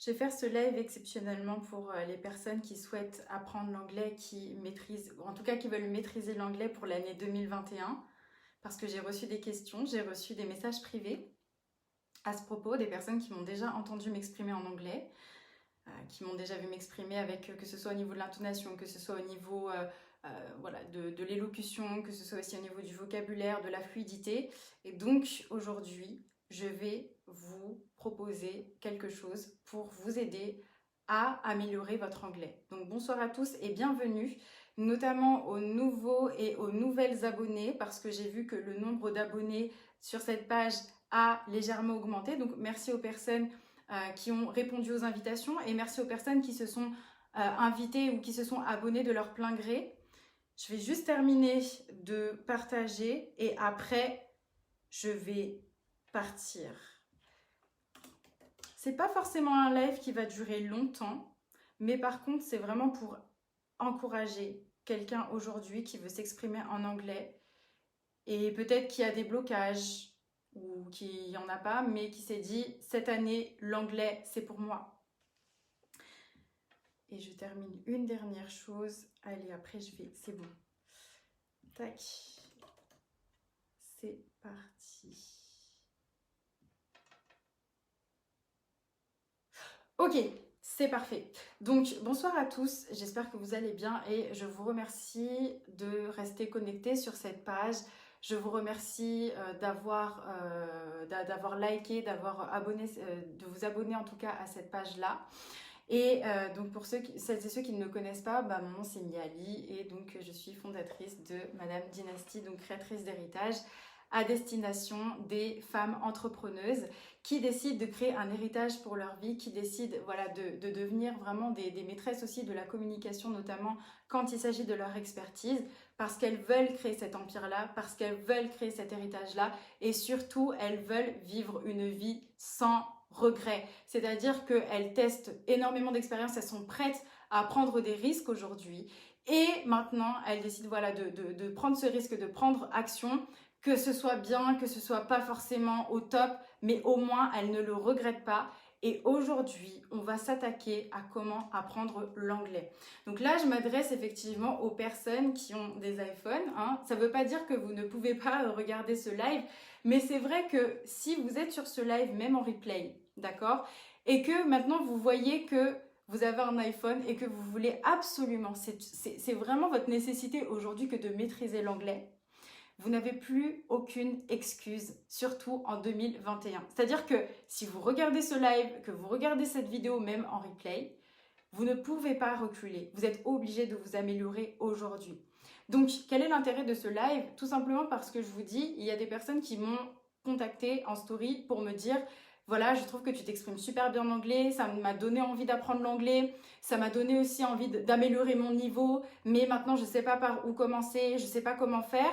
Je vais faire ce live exceptionnellement pour les personnes qui souhaitent apprendre l'anglais, qui maîtrisent, ou en tout cas qui veulent maîtriser l'anglais pour l'année 2021, parce que j'ai reçu des questions, j'ai reçu des messages privés à ce propos, des personnes qui m'ont déjà entendu m'exprimer en anglais, qui m'ont déjà vu m'exprimer avec, que ce soit au niveau de l'intonation, que ce soit au niveau voilà, de l'élocution, que ce soit aussi au niveau du vocabulaire, de la fluidité. Et donc aujourd'hui, je vais vous proposer quelque chose pour vous aider à améliorer votre anglais. Donc bonsoir à tous et bienvenue, notamment aux nouveaux et aux nouvelles abonnés, parce que j'ai vu que le nombre d'abonnés sur cette page a légèrement augmenté. Donc merci aux personnes qui ont répondu aux invitations et merci aux personnes qui se sont invitées ou qui se sont abonnées de leur plein gré. Je vais juste terminer de partager et après je vais partir. C'est pas forcément un live qui va durer longtemps, mais par contre c'est vraiment pour encourager quelqu'un aujourd'hui qui veut s'exprimer en anglais et peut-être qui a des blocages ou qui n'y en a pas, mais qui s'est dit cette année l'anglais c'est pour moi. Et je termine une dernière chose. Allez, après je vais, c'est bon. Tac. C'est parti. Ok, c'est parfait. Donc, bonsoir à tous. J'espère que vous allez bien et je vous remercie de rester connectés sur cette page. Je vous remercie d'avoir liké, d'avoir abonné, de vous abonner en tout cas à cette page-là. Et donc pour celles et ceux qui ne me connaissent pas, mon nom c'est Miali et donc je suis fondatrice de Madame Dynasty, donc créatrice d'héritage à destination des femmes entrepreneuses qui décident de créer un héritage pour leur vie, qui décident voilà, de devenir vraiment des maîtresses aussi de la communication, notamment quand il s'agit de leur expertise, parce qu'elles veulent créer cet empire-là, parce qu'elles veulent créer cet héritage-là et surtout elles veulent vivre une vie sans regret. C'est-à-dire qu'elles testent énormément d'expériences, elles sont prêtes à prendre des risques aujourd'hui. Et maintenant, elles décident voilà, de prendre ce risque, de prendre action, que ce soit bien, que ce soit pas forcément au top, mais au moins elles ne le regrettent pas. Et aujourd'hui, on va s'attaquer à comment apprendre l'anglais. Donc là, je m'adresse effectivement aux personnes qui ont des iPhones. Ça ne veut pas dire que vous ne pouvez pas regarder ce live, mais c'est vrai que si vous êtes sur ce live, même en replay, d'accord, et que maintenant vous voyez que vous avez un iPhone et que vous voulez absolument, c'est vraiment votre nécessité aujourd'hui que de maîtriser l'anglais, vous n'avez plus aucune excuse, surtout en 2021. C'est-à-dire que si vous regardez ce live, que vous regardez cette vidéo même en replay, vous ne pouvez pas reculer. Vous êtes obligé de vous améliorer aujourd'hui. Donc, quel est l'intérêt de ce live? Tout simplement parce que je vous dis, il y a des personnes qui m'ont contacté en story pour me dire voilà, je trouve que tu t'exprimes super bien en anglais, ça m'a donné envie d'apprendre l'anglais, ça m'a donné aussi envie d'améliorer mon niveau, mais maintenant je ne sais pas par où commencer, je ne sais pas comment faire.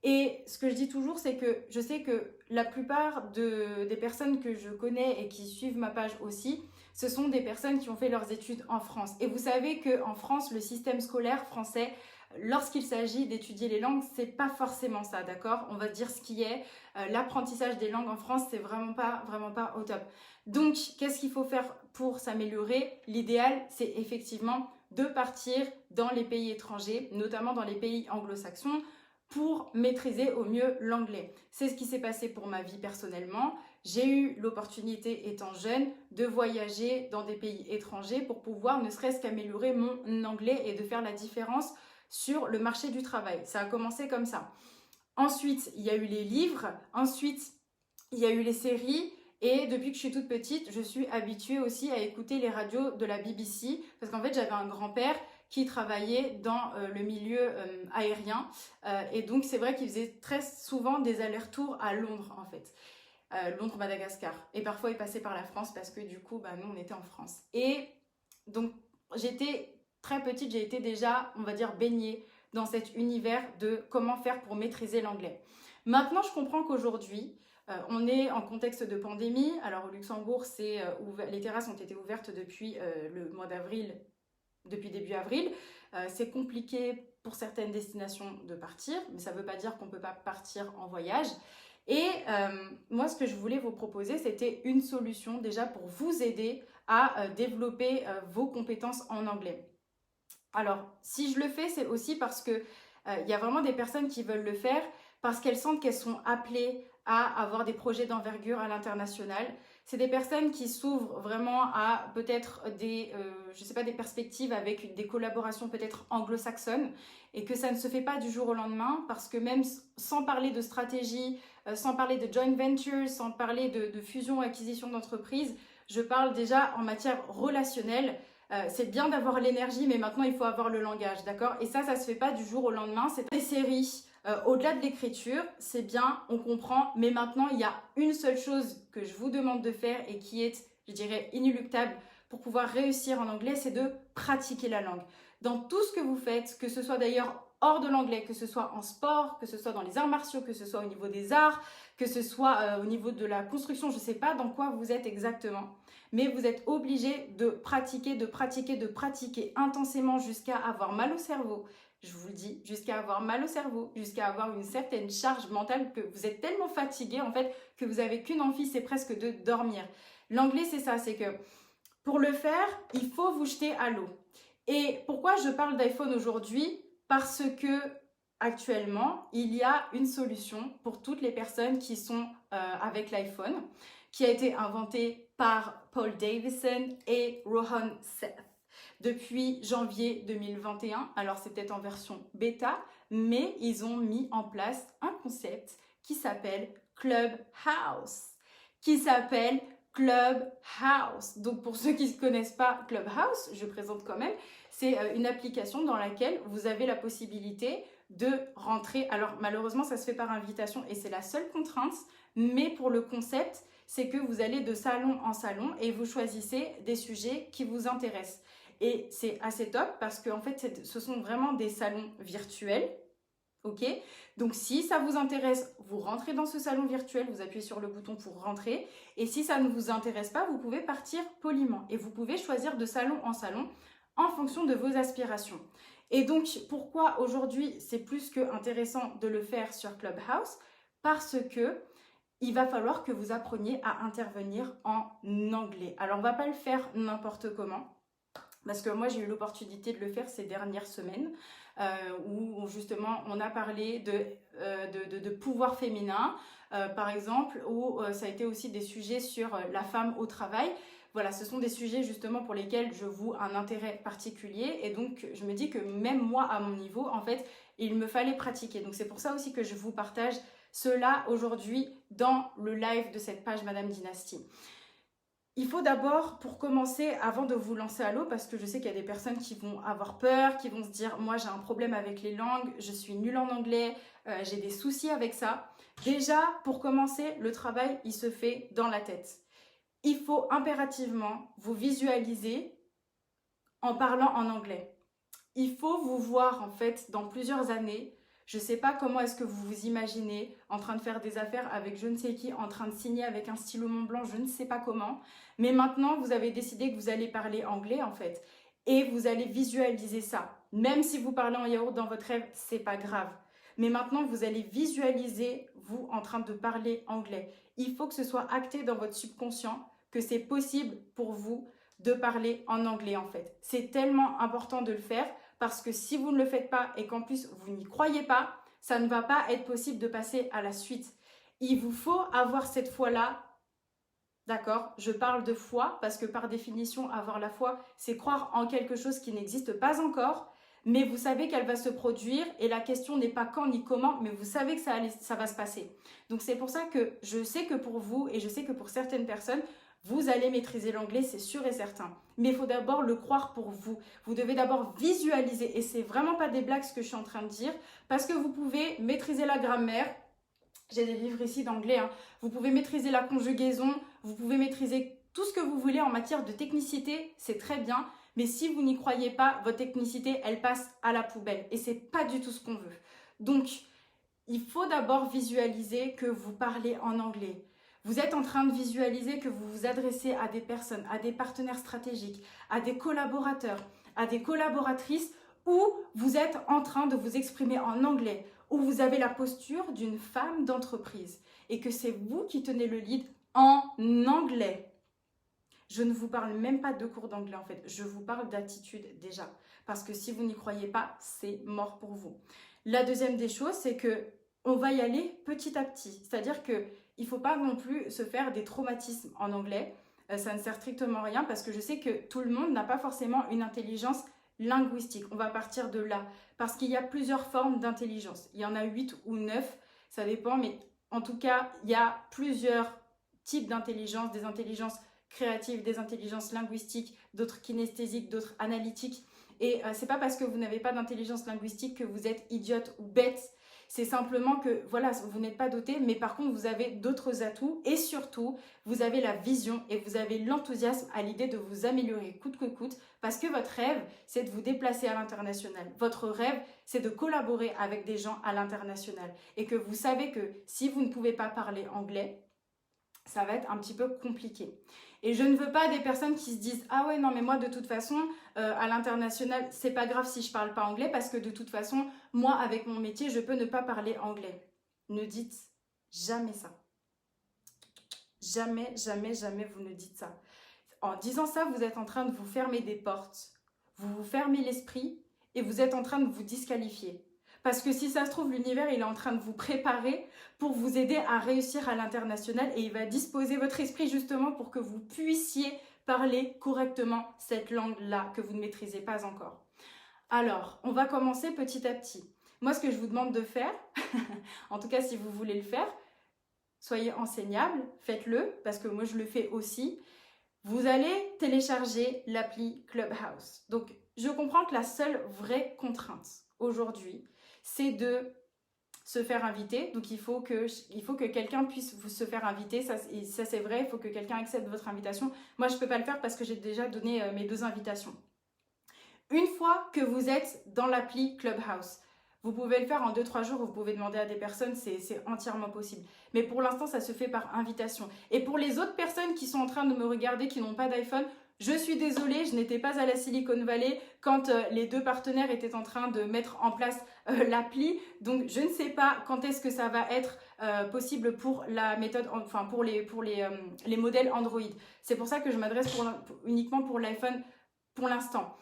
Et ce que je dis toujours, c'est que je sais que la plupart des personnes que je connais et qui suivent ma page aussi, ce sont des personnes qui ont fait leurs études en France. Et vous savez qu'en France, le système scolaire français, lorsqu'il s'agit d'étudier les langues, c'est pas forcément ça, d'accord? On va dire ce qui est. L'apprentissage des langues en France, c'est vraiment pas au top. Donc, qu'est-ce qu'il faut faire pour s'améliorer? L'idéal, c'est effectivement de partir dans les pays étrangers, notamment dans les pays anglo-saxons, pour maîtriser au mieux l'anglais. C'est ce qui s'est passé pour ma vie personnellement. J'ai eu l'opportunité, étant jeune, de voyager dans des pays étrangers pour pouvoir ne serait-ce qu'améliorer mon anglais et de faire la différence sur le marché du travail. Ça a commencé comme ça. Ensuite, il y a eu les livres. Ensuite, il y a eu les séries. Et depuis que je suis toute petite, je suis habituée aussi à écouter les radios de la BBC. Parce qu'en fait, j'avais un grand-père qui travaillait dans le milieu aérien. Et donc, c'est vrai qu'il faisait très souvent des allers-retours à Londres, en fait. Londres-Madagascar. Et parfois, il passait par la France parce que du coup, nous, on était en France. Et donc, j'étais très petite, j'ai été déjà, on va dire, baignée dans cet univers de comment faire pour maîtriser l'anglais. Maintenant, je comprends qu'aujourd'hui, on est en contexte de pandémie. Alors, au Luxembourg, les terrasses ont été ouvertes depuis le mois d'avril, depuis début avril. C'est compliqué pour certaines destinations de partir, mais ça ne veut pas dire qu'on ne peut pas partir en voyage. Et moi, ce que je voulais vous proposer, c'était une solution déjà pour vous aider à développer vos compétences en anglais. Alors, si je le fais, c'est aussi parce que il y a vraiment des personnes qui veulent le faire parce qu'elles sentent qu'elles sont appelées à avoir des projets d'envergure à l'international. C'est des personnes qui s'ouvrent vraiment à peut-être je sais pas, des perspectives avec des collaborations peut-être anglo-saxonnes et que ça ne se fait pas du jour au lendemain parce que même sans parler de stratégie, sans parler de joint venture, sans parler de fusion-acquisition d'entreprises, je parle déjà en matière relationnelle. C'est bien d'avoir l'énergie, mais maintenant il faut avoir le langage, d'accord? Et ça se fait pas du jour au lendemain. C'est des séries. Au-delà de l'écriture, c'est bien, on comprend, mais maintenant il y a une seule chose que je vous demande de faire et qui est, je dirais, inéluctable pour pouvoir réussir en anglais, c'est de pratiquer la langue. Dans tout ce que vous faites, que ce soit d'ailleurs hors de l'anglais, que ce soit en sport, que ce soit dans les arts martiaux, que ce soit au niveau des arts, que ce soit au niveau de la construction, je ne sais pas dans quoi vous êtes exactement, mais vous êtes obligé de pratiquer, de pratiquer, de pratiquer intensément jusqu'à avoir mal au cerveau. Je vous le dis, jusqu'à avoir mal au cerveau, jusqu'à avoir une certaine charge mentale que vous êtes tellement fatigué en fait que vous avez qu'une envie, c'est presque de dormir. L'anglais, c'est ça, c'est que pour le faire, il faut vous jeter à l'eau. Et pourquoi je parle d'iPhone aujourd'hui? Parce que actuellement, il y a une solution pour toutes les personnes qui sont avec l'iPhone, qui a été inventée par Paul Davison et Rohan Seth depuis janvier 2021. Alors c'est peut-être en version bêta, mais ils ont mis en place un concept qui s'appelle Clubhouse, Clubhouse. Donc pour ceux qui ne connaissent pas Clubhouse, je présente quand même, c'est une application dans laquelle vous avez la possibilité de rentrer. Alors malheureusement, ça se fait par invitation et c'est la seule contrainte, mais pour le concept, c'est que vous allez de salon en salon et vous choisissez des sujets qui vous intéressent. Et c'est assez top parce que en fait, ce sont vraiment des salons virtuels. Ok, donc si ça vous intéresse, vous rentrez dans ce salon virtuel, vous appuyez sur le bouton pour rentrer. Et si ça ne vous intéresse pas, vous pouvez partir poliment. Et vous pouvez choisir de salon en salon en fonction de vos aspirations. Et donc, pourquoi aujourd'hui c'est plus que intéressant de le faire sur Clubhouse? Parce que il va falloir que vous appreniez à intervenir en anglais. Alors, on ne va pas le faire n'importe comment. Parce que moi, j'ai eu l'opportunité de le faire ces dernières semaines où justement, on a parlé de pouvoir féminin, par exemple, où ça a été aussi des sujets sur la femme au travail. Voilà, ce sont des sujets justement pour lesquels je voue un intérêt particulier et donc je me dis que même moi, à mon niveau, en fait, il me fallait pratiquer. Donc c'est pour ça aussi que je vous partage cela aujourd'hui dans le live de cette page Madame Dynastie. Il faut d'abord, pour commencer, avant de vous lancer à l'eau, parce que je sais qu'il y a des personnes qui vont avoir peur, qui vont se dire « moi j'ai un problème avec les langues, je suis nulle en anglais, j'ai des soucis avec ça ». Déjà, pour commencer, le travail, il se fait dans la tête. Il faut impérativement vous visualiser en parlant en anglais. Il faut vous voir en fait dans plusieurs années. Je ne sais pas comment est-ce que vous vous imaginez en train de faire des affaires avec je ne sais qui, en train de signer avec un stylo Montblanc, je ne sais pas comment. Mais maintenant, vous avez décidé que vous allez parler anglais en fait. Et vous allez visualiser ça. Même si vous parlez en yaourt dans votre rêve, c'est pas grave. Mais maintenant, vous allez visualiser vous en train de parler anglais. Il faut que ce soit acté dans votre subconscient que c'est possible pour vous de parler en anglais en fait. C'est tellement important de le faire parce que si vous ne le faites pas et qu'en plus vous n'y croyez pas, ça ne va pas être possible de passer à la suite. Il vous faut avoir cette foi-là, d'accord? Je parle de foi parce que par définition, avoir la foi, c'est croire en quelque chose qui n'existe pas encore, mais vous savez qu'elle va se produire et la question n'est pas quand ni comment, mais vous savez que ça va se passer. Donc c'est pour ça que je sais que pour vous et je sais que pour certaines personnes, vous allez maîtriser l'anglais, c'est sûr et certain. Mais il faut d'abord le croire pour vous. Vous devez d'abord visualiser. Et c'est vraiment pas des blagues ce que je suis en train de dire. Parce que vous pouvez maîtriser la grammaire. J'ai des livres ici d'anglais. Vous pouvez maîtriser la conjugaison. Vous pouvez maîtriser tout ce que vous voulez en matière de technicité. C'est très bien. Mais si vous n'y croyez pas, votre technicité, elle passe à la poubelle. Et c'est pas du tout ce qu'on veut. Donc, il faut d'abord visualiser que vous parlez en anglais. Vous êtes en train de visualiser que vous vous adressez à des personnes, à des partenaires stratégiques, à des collaborateurs, à des collaboratrices, où vous êtes en train de vous exprimer en anglais, où vous avez la posture d'une femme d'entreprise et que c'est vous qui tenez le lead en anglais. Je ne vous parle même pas de cours d'anglais en fait, je vous parle d'attitude déjà. Parce que si vous n'y croyez pas, c'est mort pour vous. La deuxième des choses, c'est que on va y aller petit à petit. C'est-à-dire qu'il ne faut pas non plus se faire des traumatismes en anglais. Ça ne sert strictement à rien parce que je sais que tout le monde n'a pas forcément une intelligence linguistique. On va partir de là. Parce qu'il y a plusieurs formes d'intelligence. Il y en a 8 ou 9, ça dépend. Mais en tout cas, il y a plusieurs types d'intelligence. Des intelligences créatives, des intelligences linguistiques, d'autres kinesthésiques, d'autres analytiques. Et c'est pas parce que vous n'avez pas d'intelligence linguistique que vous êtes idiote ou bête. C'est simplement que, voilà, vous n'êtes pas doté, mais par contre, vous avez d'autres atouts et surtout, vous avez la vision et vous avez l'enthousiasme à l'idée de vous améliorer coûte que coûte parce que votre rêve, c'est de vous déplacer à l'international. Votre rêve, c'est de collaborer avec des gens à l'international et que vous savez que si vous ne pouvez pas parler anglais, ça va être un petit peu compliqué. Et je ne veux pas des personnes qui se disent « Ah ouais, non, mais moi, de toute façon, à l'international, c'est pas grave si je parle pas anglais parce que de toute façon, moi, avec mon métier, je peux ne pas parler anglais. » Ne dites jamais ça. Jamais, jamais, jamais vous ne dites ça. En disant ça, vous êtes en train de vous fermer des portes. Vous vous fermez l'esprit et vous êtes en train de vous disqualifier. Parce que si ça se trouve, l'univers, il est en train de vous préparer pour vous aider à réussir à l'international et il va disposer votre esprit justement pour que vous puissiez parler correctement cette langue-là que vous ne maîtrisez pas encore. Alors, on va commencer petit à petit. Moi, ce que je vous demande de faire, en tout cas si vous voulez le faire, soyez enseignable, faites-le, parce que moi je le fais aussi. Vous allez télécharger l'appli Clubhouse. Donc, je comprends que la seule vraie contrainte aujourd'hui, c'est de se faire inviter. Donc, il faut que quelqu'un puisse se faire inviter. Ça c'est vrai, il faut que quelqu'un accepte votre invitation. Moi, je ne peux pas le faire parce que j'ai déjà donné mes 2 invitations. Une fois que vous êtes dans l'appli Clubhouse, vous pouvez le faire en 2-3 jours, vous pouvez demander à des personnes, c'est entièrement possible. Mais pour l'instant, ça se fait par invitation. Et pour les autres personnes qui sont en train de me regarder, qui n'ont pas d'iPhone, je suis désolée, je n'étais pas à la Silicon Valley quand les 2 partenaires étaient en train de mettre en place l'appli. Donc, je ne sais pas quand est-ce que ça va être possible pour la méthode, enfin pour les modèles Android. C'est pour ça que je m'adresse uniquement pour l'iPhone pour l'instant.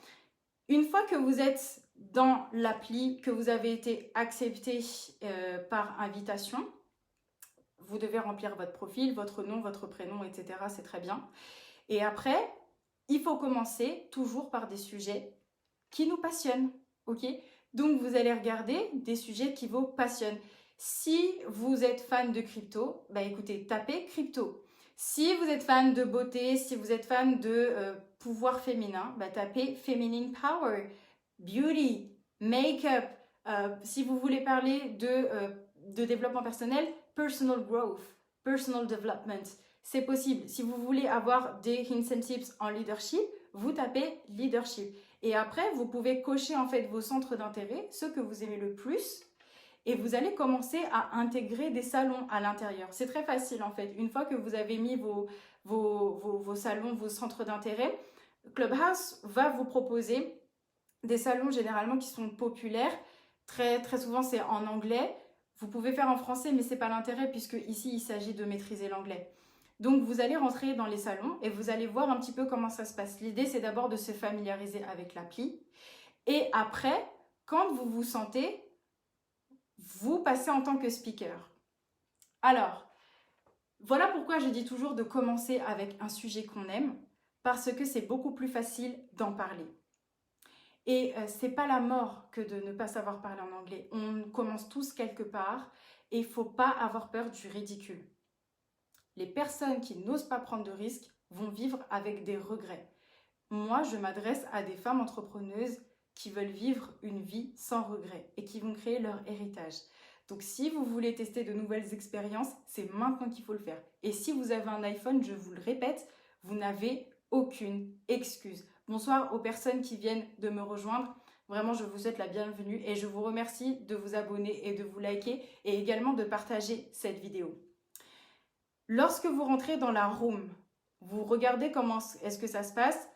Une fois que vous êtes dans l'appli, que vous avez été accepté par invitation, vous devez remplir votre profil, votre nom, votre prénom, etc. C'est très bien. Et après, il faut commencer toujours par des sujets qui nous passionnent. Ok ? Donc, vous allez regarder des sujets qui vous passionnent. Si vous êtes fan de crypto, bah écoutez, tapez crypto. Si vous êtes fan de beauté, si vous êtes fan de pouvoir féminin, bah tapez feminine power, beauty, make-up. Si vous voulez parler de développement personnel, personal growth, personal development. C'est possible. Si vous voulez avoir des hints and tips en leadership, vous tapez leadership. Et après, vous pouvez cocher en fait vos centres d'intérêt, ceux que vous aimez le plus, et vous allez commencer à intégrer des salons à l'intérieur. C'est très facile en fait. Une fois que vous avez mis vos salons, vos centres d'intérêt, Clubhouse va vous proposer des salons généralement qui sont populaires. Très, très souvent, c'est en anglais. Vous pouvez faire en français, mais ce n'est pas l'intérêt puisque ici, il s'agit de maîtriser l'anglais. Donc, vous allez rentrer dans les salons et vous allez voir un petit peu comment ça se passe. L'idée, c'est d'abord de se familiariser avec l'appli. Et après, quand vous vous sentez, vous passez en tant que speaker. Alors, voilà pourquoi je dis toujours de commencer avec un sujet qu'on aime, parce que c'est beaucoup plus facile d'en parler. Et c'est pas la mort que de ne pas savoir parler en anglais. On commence tous quelque part et il ne faut pas avoir peur du ridicule. Les personnes qui n'osent pas prendre de risques vont vivre avec des regrets. Moi, je m'adresse à des femmes entrepreneuses qui veulent vivre une vie sans regrets et qui vont créer leur héritage. Donc, si vous voulez tester de nouvelles expériences, c'est maintenant qu'il faut le faire. Et si vous avez un iPhone, je vous le répète, vous n'avez aucune excuse. Bonsoir aux personnes qui viennent de me rejoindre. Vraiment, je vous souhaite la bienvenue et je vous remercie de vous abonner et de vous liker et également de partager cette vidéo. Lorsque vous rentrez dans la room, vous regardez comment est-ce que ça se passe.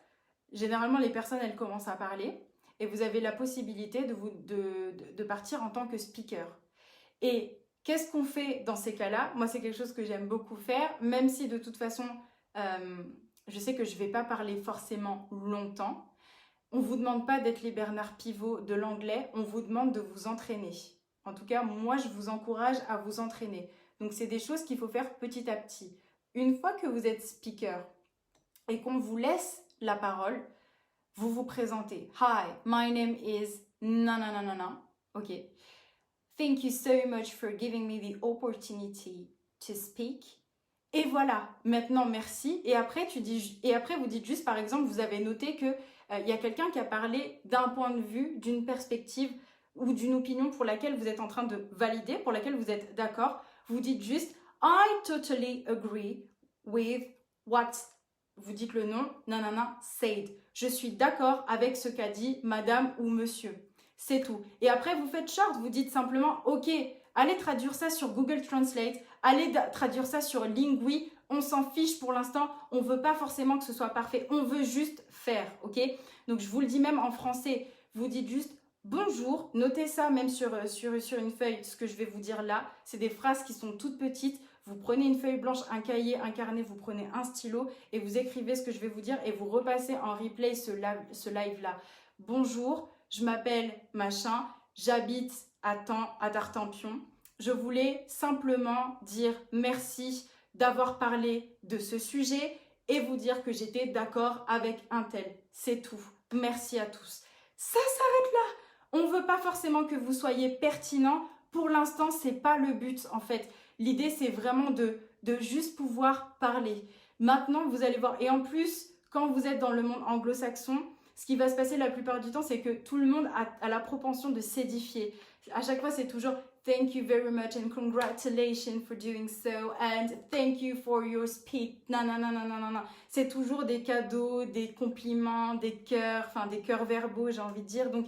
Généralement, les personnes, elles commencent à parler et vous avez la possibilité de partir en tant que speaker. Et qu'est-ce qu'on fait dans ces cas-là? Moi, c'est quelque chose que j'aime beaucoup faire, même si de toute façon, je sais que je ne vais pas parler forcément longtemps. On ne vous demande pas d'être les Bernard Pivot de l'anglais, on vous demande de vous entraîner. En tout cas, moi, je vous encourage à vous entraîner. Donc, c'est des choses qu'il faut faire petit à petit. Une fois que vous êtes speaker et qu'on vous laisse la parole, vous vous présentez. Hi, my name is nananana. Ok. Thank you so much for giving me the opportunity to speak. Et voilà, maintenant merci. Et après, vous dites juste, par exemple, vous avez noté que y a quelqu'un qui a parlé d'un point de vue, d'une perspective ou d'une opinion pour laquelle vous êtes en train de valider, pour laquelle vous êtes d'accord. Vous dites juste I totally agree with what, vous dites le nom, nanana, said. Je suis d'accord avec ce qu'a dit madame ou monsieur. C'est tout. Et après, vous faites short, vous dites simplement ok, allez traduire ça sur Google Translate, allez traduire ça sur Lingui. On s'en fiche pour l'instant, on ne veut pas forcément que ce soit parfait, on veut juste faire, ok? Donc je vous le dis même en français, vous dites juste bonjour, notez ça même sur une feuille, ce que je vais vous dire là, c'est des phrases qui sont toutes petites, vous prenez une feuille blanche, un cahier, un carnet, vous prenez un stylo et vous écrivez ce que je vais vous dire et vous repassez en replay ce live là. Bonjour, je m'appelle machin, j'habite à Tartampion. Je voulais simplement dire merci d'avoir parlé de ce sujet et vous dire que j'étais d'accord avec un tel. C'est tout. Merci à tous. Ça s'arrête là. On ne veut pas forcément que vous soyez pertinent. Pour l'instant, ce n'est pas le but en fait. L'idée, c'est vraiment de juste pouvoir parler. Maintenant, vous allez voir. Et en plus, quand vous êtes dans le monde anglo-saxon, ce qui va se passer la plupart du temps, c'est que tout le monde a la propension de s'édifier. À chaque fois, c'est toujours thank you very much and congratulations for doing so and thank you for your speech. Nanana. C'est toujours des cadeaux, des compliments, des cœurs, enfin des cœurs verbaux, j'ai envie de dire. Donc,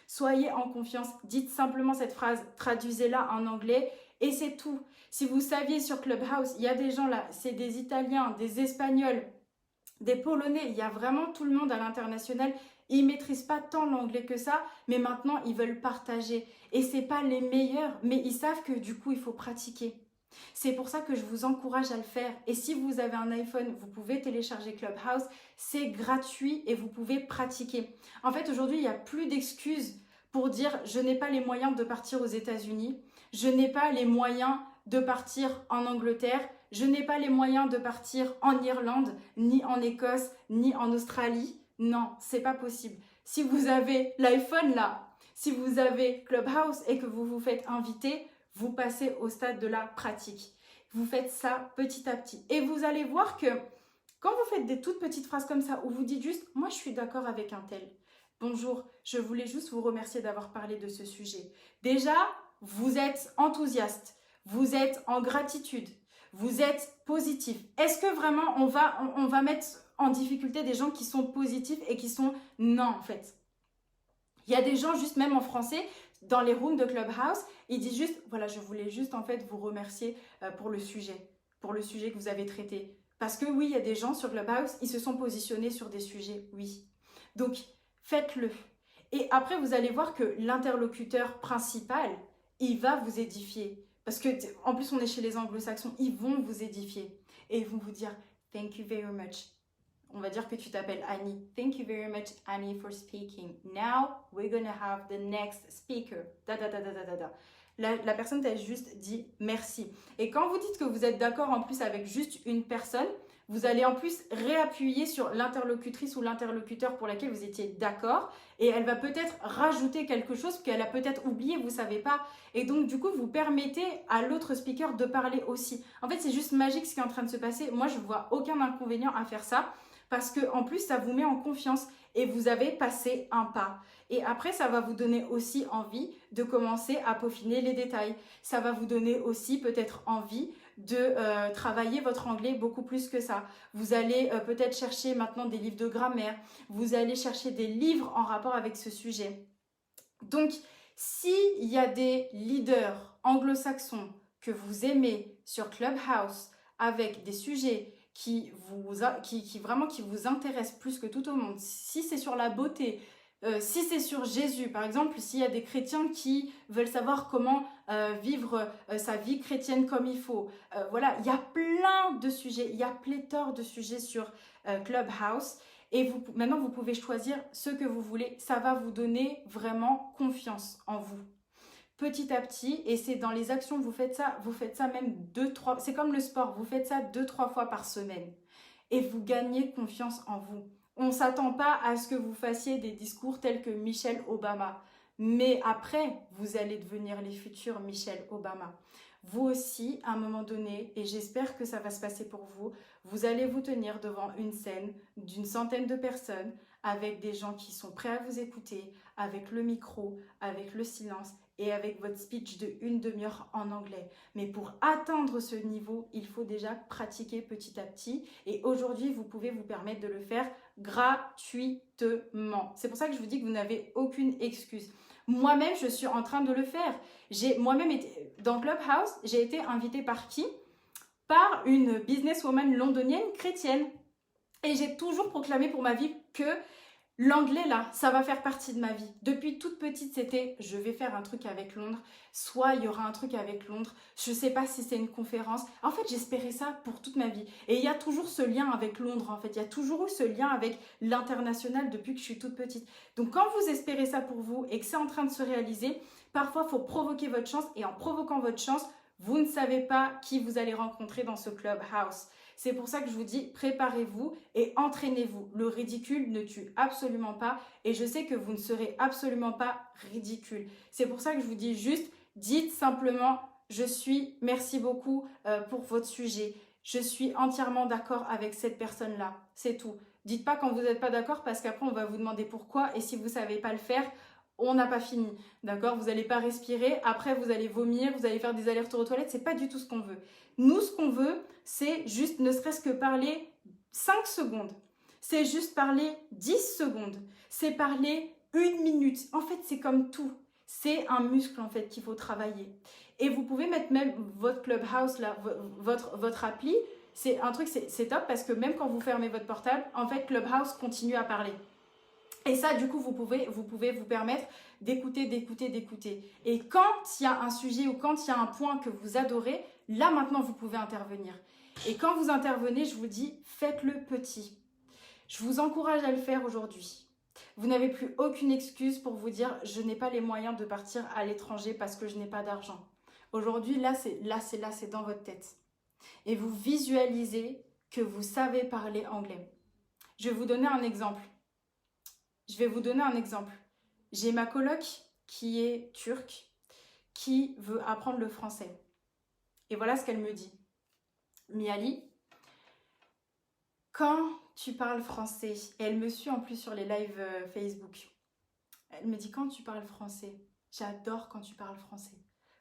soyez en confiance. Dites simplement cette phrase, traduisez-la en anglais et c'est tout. Si vous saviez sur Clubhouse, il y a des gens là, c'est des Italiens, des Espagnols, des Polonais, il y a vraiment tout le monde à l'international. Ils ne maîtrisent pas tant l'anglais que ça, mais maintenant ils veulent partager. Et ce n'est pas les meilleurs, mais ils savent que du coup il faut pratiquer. C'est pour ça que je vous encourage à le faire. Et si vous avez un iPhone, vous pouvez télécharger Clubhouse. C'est gratuit et vous pouvez pratiquer. En fait, aujourd'hui, il n'y a plus d'excuses pour dire je n'ai pas les moyens de partir aux États-Unis, je n'ai pas les moyens de partir en Angleterre, je n'ai pas les moyens de partir en Irlande, ni en Écosse, ni en Australie. Non, c'est pas possible. Si vous avez l'iPhone là, si vous avez Clubhouse et que vous vous faites inviter, vous passez au stade de la pratique. Vous faites ça petit à petit. Et vous allez voir que quand vous faites des toutes petites phrases comme ça, où vous dites juste « moi je suis d'accord avec un tel ». Bonjour, je voulais juste vous remercier d'avoir parlé de ce sujet. Déjà, vous êtes enthousiaste, vous êtes en gratitude, vous êtes positif. Est-ce que vraiment on va mettre en difficulté des gens qui sont positifs et qui sont non en fait? Il y a des gens juste même en français, dans les rooms de Clubhouse, ils disent juste, voilà, je voulais juste en fait vous remercier pour le sujet que vous avez traité. Parce que oui, il y a des gens sur Clubhouse, ils se sont positionnés sur des sujets, oui. Donc, faites-le. Et après, vous allez voir que l'interlocuteur principal, il va vous édifier. Parce que, en plus, on est chez les anglo-saxons, ils vont vous édifier. Et ils vont vous dire, thank you very much. On va dire que tu t'appelles Annie. Thank you very much, Annie, for speaking. Now, we're gonna have the next speaker. La personne t'a juste dit merci. Et quand vous dites que vous êtes d'accord en plus avec juste une personne, vous allez en plus réappuyer sur l'interlocutrice ou l'interlocuteur pour laquelle vous étiez d'accord et elle va peut-être rajouter quelque chose qu'elle a peut-être oublié, vous ne savez pas. Et donc, du coup, vous permettez à l'autre speaker de parler aussi. En fait, c'est juste magique ce qui est en train de se passer. Moi, je ne vois aucun inconvénient à faire ça parce qu'en plus, ça vous met en confiance et vous avez passé un pas. Et après, ça va vous donner aussi envie de commencer à peaufiner les détails. Ça va vous donner aussi peut-être envie de travailler votre anglais beaucoup plus que ça. Vous allez peut-être chercher maintenant des livres de grammaire. Vous allez chercher des livres en rapport avec ce sujet. Donc, s'il y a des leaders anglo-saxons que vous aimez sur Clubhouse avec des sujets qui vous intéressent plus que tout au monde, si c'est sur la beauté, si c'est sur Jésus, par exemple, s'il y a des chrétiens qui veulent savoir comment vivre sa vie chrétienne comme il faut. Voilà, il y a plein de sujets, il y a pléthore de sujets sur Clubhouse. Et maintenant, vous pouvez choisir ce que vous voulez. Ça va vous donner vraiment confiance en vous. Petit à petit, et c'est dans les actions, vous faites ça même 2-3, c'est comme le sport, vous faites ça 2-3 fois par semaine. Et vous gagnez confiance en vous. On ne s'attend pas à ce que vous fassiez des discours tels que Michelle Obama. Mais après, vous allez devenir les futurs Michelle Obama. Vous aussi, à un moment donné, et j'espère que ça va se passer pour vous, vous allez vous tenir devant une scène d'une centaine de personnes avec des gens qui sont prêts à vous écouter, avec le micro, avec le silence et avec votre speech de 1/2 heure en anglais. Mais pour atteindre ce niveau, il faut déjà pratiquer petit à petit. Et aujourd'hui, vous pouvez vous permettre de le faire gratuitement. C'est pour ça que je vous dis que vous n'avez aucune excuse. Moi-même, je suis en train de le faire. J'ai moi-même été dans Clubhouse, j'ai été invitée par qui? Par une businesswoman londonienne chrétienne. Et j'ai toujours proclamé pour ma vie que l'anglais, là, ça va faire partie de ma vie. Depuis toute petite, c'était je vais faire un truc avec Londres, soit il y aura un truc avec Londres, je sais pas si c'est une conférence. En fait, j'espérais ça pour toute ma vie. Et il y a toujours ce lien avec Londres, en fait. Il y a toujours eu ce lien avec l'international depuis que je suis toute petite. Donc, quand vous espérez ça pour vous et que c'est en train de se réaliser, parfois, il faut provoquer votre chance. Et en provoquant votre chance, vous ne savez pas qui vous allez rencontrer dans ce Clubhouse. C'est pour ça que je vous dis, préparez-vous et entraînez-vous. Le ridicule ne tue absolument pas et je sais que vous ne serez absolument pas ridicule. C'est pour ça que je vous dis juste, dites simplement, merci beaucoup pour votre sujet. Je suis entièrement d'accord avec cette personne-là. C'est tout. Dites pas quand vous n'êtes pas d'accord parce qu'après on va vous demander pourquoi et si vous ne savez pas le faire, on n'a pas fini, d'accord? Vous n'allez pas respirer, après vous allez vomir, vous allez faire des allers-retours aux toilettes, c'est pas du tout ce qu'on veut. Nous, ce qu'on veut, c'est juste ne serait-ce que parler 5 secondes. C'est juste parler 10 secondes. C'est parler 1 minute. En fait, c'est comme tout. C'est un muscle, en fait, qu'il faut travailler. Et vous pouvez mettre même votre Clubhouse, là, votre appli. C'est un truc, c'est top parce que même quand vous fermez votre portable, en fait, Clubhouse continue à parler. Et ça, du coup, vous pouvez vous permettre d'écouter. Et quand il y a un sujet ou quand il y a un point que vous adorez, là, maintenant, vous pouvez intervenir. Et quand vous intervenez, je vous dis, faites-le petit. Je vous encourage à le faire aujourd'hui. Vous n'avez plus aucune excuse pour vous dire, je n'ai pas les moyens de partir à l'étranger parce que je n'ai pas d'argent. Aujourd'hui, c'est dans votre tête. Et vous visualisez que vous savez parler anglais. Je vais vous donner un exemple. J'ai ma coloc qui est turque, qui veut apprendre le français. Et voilà ce qu'elle me dit. Miali, quand tu parles français, et elle me suit en plus sur les lives Facebook, elle me dit quand tu parles français, j'adore quand tu parles français,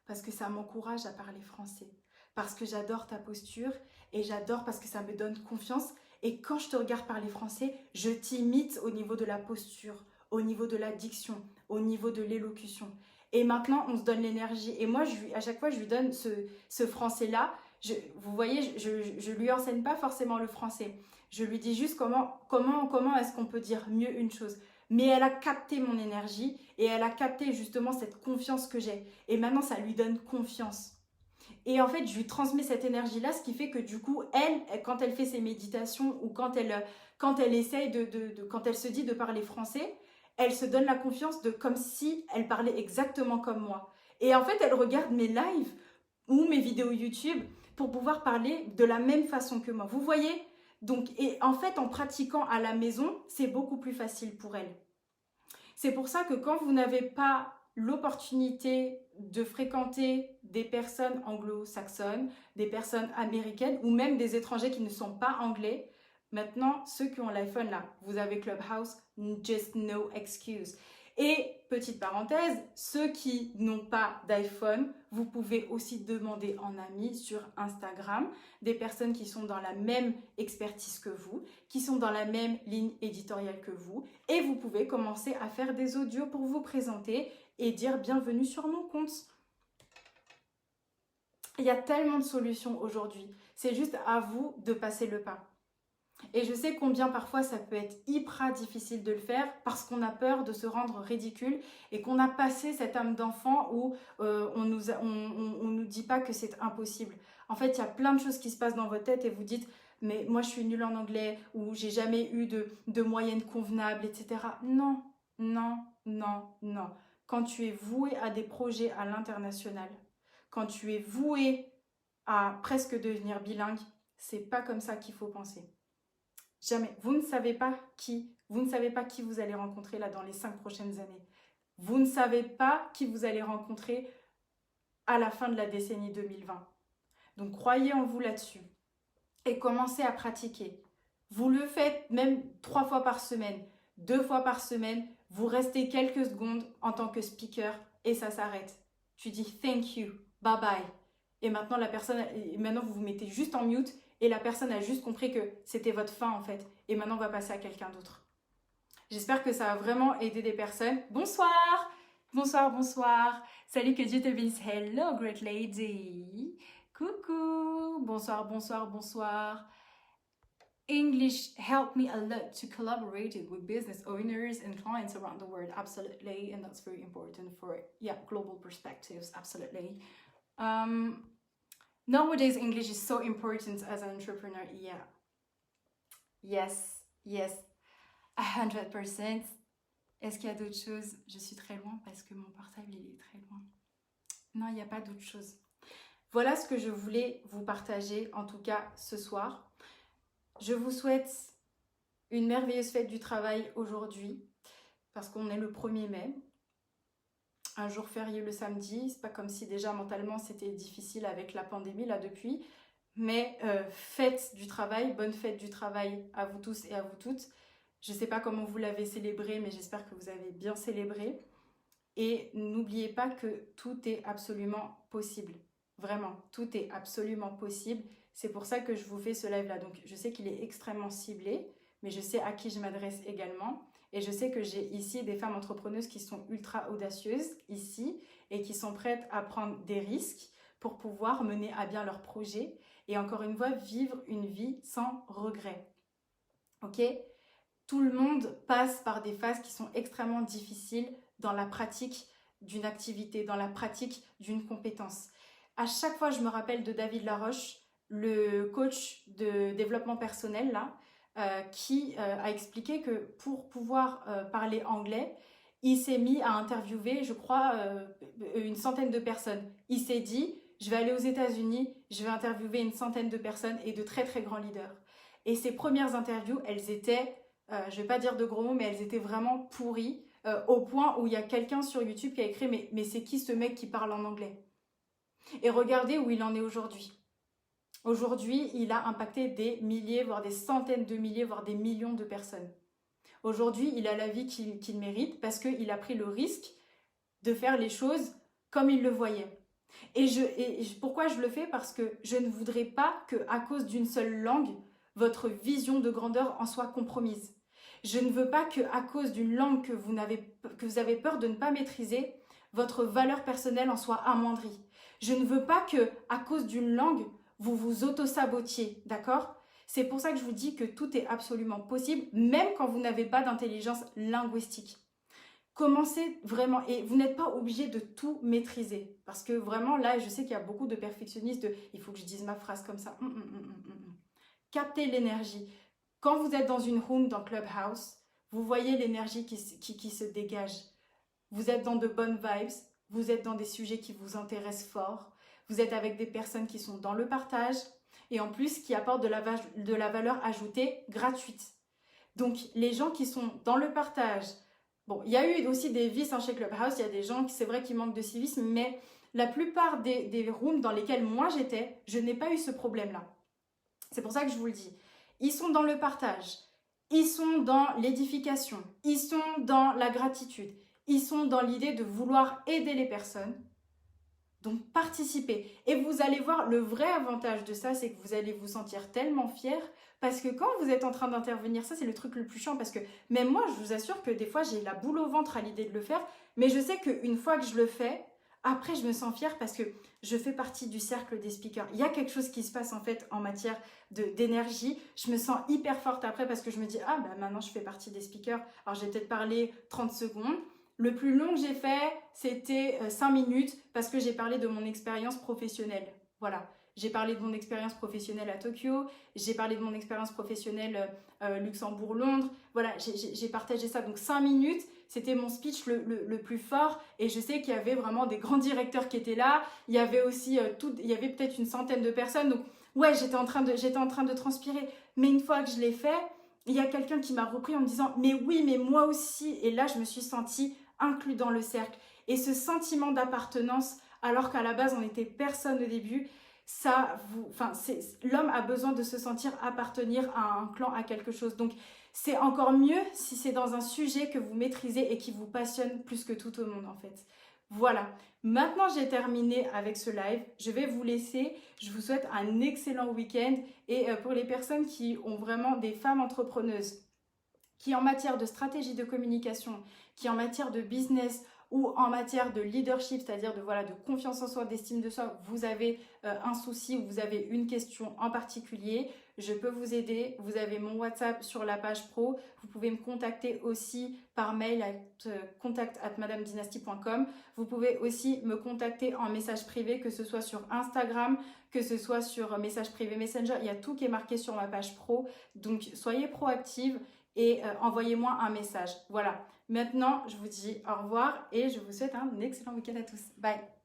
parce que ça m'encourage à parler français, parce que j'adore ta posture, et j'adore parce que ça me donne confiance. Et quand je te regarde parler français, je t'imite au niveau de la posture, au niveau de la diction, au niveau de l'élocution. Et maintenant, on se donne l'énergie. Et moi, à chaque fois, je lui donne ce français-là. Vous voyez, je lui enseigne pas forcément le français. Je lui dis juste comment est-ce qu'on peut dire mieux une chose. Mais elle a capté mon énergie et elle a capté justement cette confiance que j'ai. Et maintenant, ça lui donne confiance. Et en fait, je lui transmets cette énergie-là, ce qui fait que du coup, elle, quand elle fait ses méditations ou quand elle essaye quand elle se dit de parler français, elle se donne la confiance comme si elle parlait exactement comme moi. Et en fait, elle regarde mes lives ou mes vidéos YouTube pour pouvoir parler de la même façon que moi. Vous voyez? Donc, et en fait, en pratiquant à la maison, c'est beaucoup plus facile pour elle. C'est pour ça que quand vous n'avez pas l'opportunité de fréquenter des personnes anglo-saxonnes, des personnes américaines ou même des étrangers qui ne sont pas anglais, maintenant, ceux qui ont l'iPhone là, vous avez Clubhouse, just no excuse. Et petite parenthèse, ceux qui n'ont pas d'iPhone, vous pouvez aussi demander en ami sur Instagram des personnes qui sont dans la même expertise que vous, qui sont dans la même ligne éditoriale que vous, et vous pouvez commencer à faire des audios pour vous présenter et dire bienvenue sur mon compte. Il y a tellement de solutions aujourd'hui, c'est juste à vous de passer le pas. Et je sais combien parfois ça peut être hyper difficile de le faire parce qu'on a peur de se rendre ridicule et qu'on a passé cette âme d'enfant où on nous dit pas que c'est impossible. En fait, il y a plein de choses qui se passent dans votre tête et vous dites mais moi je suis nulle en anglais ou j'ai jamais eu de moyenne convenable, etc. Non, non, non, non. Quand tu es voué à des projets à l'international, quand tu es voué à presque devenir bilingue, c'est pas comme ça qu'il faut penser. Jamais. Vous ne savez pas qui vous allez rencontrer là dans les 5 prochaines années. Vous ne savez pas qui vous allez rencontrer à la fin de la décennie 2020. Donc croyez en vous là-dessus et commencez à pratiquer. Vous le faites même 3 fois par semaine, 2 fois par semaine, vous restez quelques secondes en tant que speaker et ça s'arrête. Tu dis thank you, bye bye. Et maintenant vous vous mettez juste en mute et la personne a juste compris que c'était votre fin en fait. Et maintenant on va passer à quelqu'un d'autre. J'espère que ça a vraiment aidé des personnes. Bonsoir, bonsoir, bonsoir. Salut, que Dieu te bénisse. Hello, great lady. Coucou, bonsoir, bonsoir, bonsoir. English helped me a lot to collaborate with business owners and clients around the world. Absolutely, and that's very important for global perspectives. Absolutely. Nowadays, English is so important as an entrepreneur. Yeah. Yes, yes. 100%. Est-ce qu'il y a d'autres choses? Je suis très loin parce que mon portable il est très loin. Non, il n'y a pas d'autre chose. Voilà ce que je voulais vous partager, en tout cas ce soir. Je vous souhaite une merveilleuse fête du travail aujourd'hui, parce qu'on est le 1er mai. Un jour férié le samedi, c'est pas comme si déjà mentalement c'était difficile avec la pandémie là depuis. Mais fête du travail, bonne fête du travail à vous tous et à vous toutes. Je ne sais pas comment vous l'avez célébré, mais j'espère que vous avez bien célébré. Et n'oubliez pas que tout est absolument possible. Vraiment, tout est absolument possible. C'est pour ça que je vous fais ce live-là. Donc, je sais qu'il est extrêmement ciblé, mais je sais à qui je m'adresse également. Et je sais que j'ai ici des femmes entrepreneuses qui sont ultra audacieuses, ici, et qui sont prêtes à prendre des risques pour pouvoir mener à bien leurs projets. Et encore une fois, vivre une vie sans regret. Ok ? Tout le monde passe par des phases qui sont extrêmement difficiles dans la pratique d'une activité, dans la pratique d'une compétence. À chaque fois, je me rappelle de David Laroche, le coach de développement personnel, là, qui a expliqué que pour pouvoir parler anglais, il s'est mis à interviewer, je crois, une centaine de personnes. Il s'est dit, je vais aller aux États-Unis, je vais interviewer une centaine de personnes et de très très grands leaders. Et ses premières interviews, elles étaient, je ne vais pas dire de gros mots, mais elles étaient vraiment pourries, au point où il y a quelqu'un sur YouTube qui a écrit « Mais c'est qui ce mec qui parle en anglais ?» Et regardez où il en est aujourd'hui. Aujourd'hui, il a impacté des milliers, voire des centaines de milliers, voire des millions de personnes. Aujourd'hui, il a la vie qu'il mérite parce qu'il a pris le risque de faire les choses comme il le voyait. Et pourquoi je le fais? Parce que je ne voudrais pas qu'à cause d'une seule langue, votre vision de grandeur en soit compromise. Je ne veux pas qu'à cause d'une langue que vous avez peur de ne pas maîtriser, votre valeur personnelle en soit amoindrie. Je ne veux pas qu'à cause d'une langue, vous vous auto-sabotiez, d'accord? C'est pour ça que je vous dis que tout est absolument possible, même quand vous n'avez pas d'intelligence linguistique. Commencez vraiment, et vous n'êtes pas obligé de tout maîtriser. Parce que vraiment, là, je sais qu'il y a beaucoup de perfectionnistes il faut que je dise ma phrase comme ça. Captez l'énergie. Quand vous êtes dans une room, dans Clubhouse, vous voyez l'énergie qui se dégage. Vous êtes dans de bonnes vibes, vous êtes dans des sujets qui vous intéressent fort, vous êtes avec des personnes qui sont dans le partage et en plus qui apportent de la valeur ajoutée gratuite. Donc, les gens qui sont dans le partage, bon, il y a eu aussi des vices chez Clubhouse, il y a des gens, c'est vrai, qui manquent de civisme, mais la plupart des rooms dans lesquels moi j'étais, je n'ai pas eu ce problème-là. C'est pour ça que je vous le dis. Ils sont dans le partage, ils sont dans l'édification, ils sont dans la gratitude, ils sont dans l'idée de vouloir aider les personnes. Donc, participez. Et vous allez voir, le vrai avantage de ça, c'est que vous allez vous sentir tellement fier parce que quand vous êtes en train d'intervenir, ça c'est le truc le plus chiant parce que même moi, je vous assure que des fois, j'ai la boule au ventre à l'idée de le faire, mais je sais qu'une fois que je le fais, après, je me sens fière parce que je fais partie du cercle des speakers. Il y a quelque chose qui se passe en fait en matière d'énergie. Je me sens hyper forte après parce que je me dis, ah bah maintenant je fais partie des speakers. Alors j'ai peut-être parlé 30 secondes. Le plus long que j'ai fait, c'était 5 minutes parce que j'ai parlé de mon expérience professionnelle. Voilà. J'ai parlé de mon expérience professionnelle à Tokyo, j'ai parlé de mon expérience professionnelle Luxembourg-Londres. Voilà, j'ai partagé ça. Donc 5 minutes, c'était mon speech le plus fort. Et je sais qu'il y avait vraiment des grands directeurs qui étaient là. Il y avait aussi il y avait peut-être une centaine de personnes. Donc ouais, j'étais en train de transpirer. Mais une fois que je l'ai fait, il y a quelqu'un qui m'a repris en me disant « Mais oui, mais moi aussi !» Et là, je me suis sentie inclus dans le cercle. Et ce sentiment d'appartenance, alors qu'à la base, on n'était personne au début, l'homme a besoin de se sentir appartenir à un clan, à quelque chose. Donc, c'est encore mieux si c'est dans un sujet que vous maîtrisez et qui vous passionne plus que tout au monde, en fait. Voilà. Maintenant, j'ai terminé avec ce live. Je vais vous laisser. Je vous souhaite un excellent week-end. Et pour les personnes qui ont vraiment des femmes entrepreneuses, qui en matière de stratégie de communication, qui en matière de business ou en matière de leadership, c'est-à-dire de confiance en soi, d'estime de soi, vous avez un souci ou vous avez une question en particulier, je peux vous aider. Vous avez mon WhatsApp sur la page pro. Vous pouvez me contacter aussi par mail à contact@madamedynastie.com. Vous pouvez aussi me contacter en message privé, que ce soit sur Instagram, que ce soit sur message privé Messenger. Il y a tout qui est marqué sur ma page pro. Donc, soyez proactive et envoyez-moi un message. Voilà. Maintenant, je vous dis au revoir et je vous souhaite un excellent week-end à tous. Bye!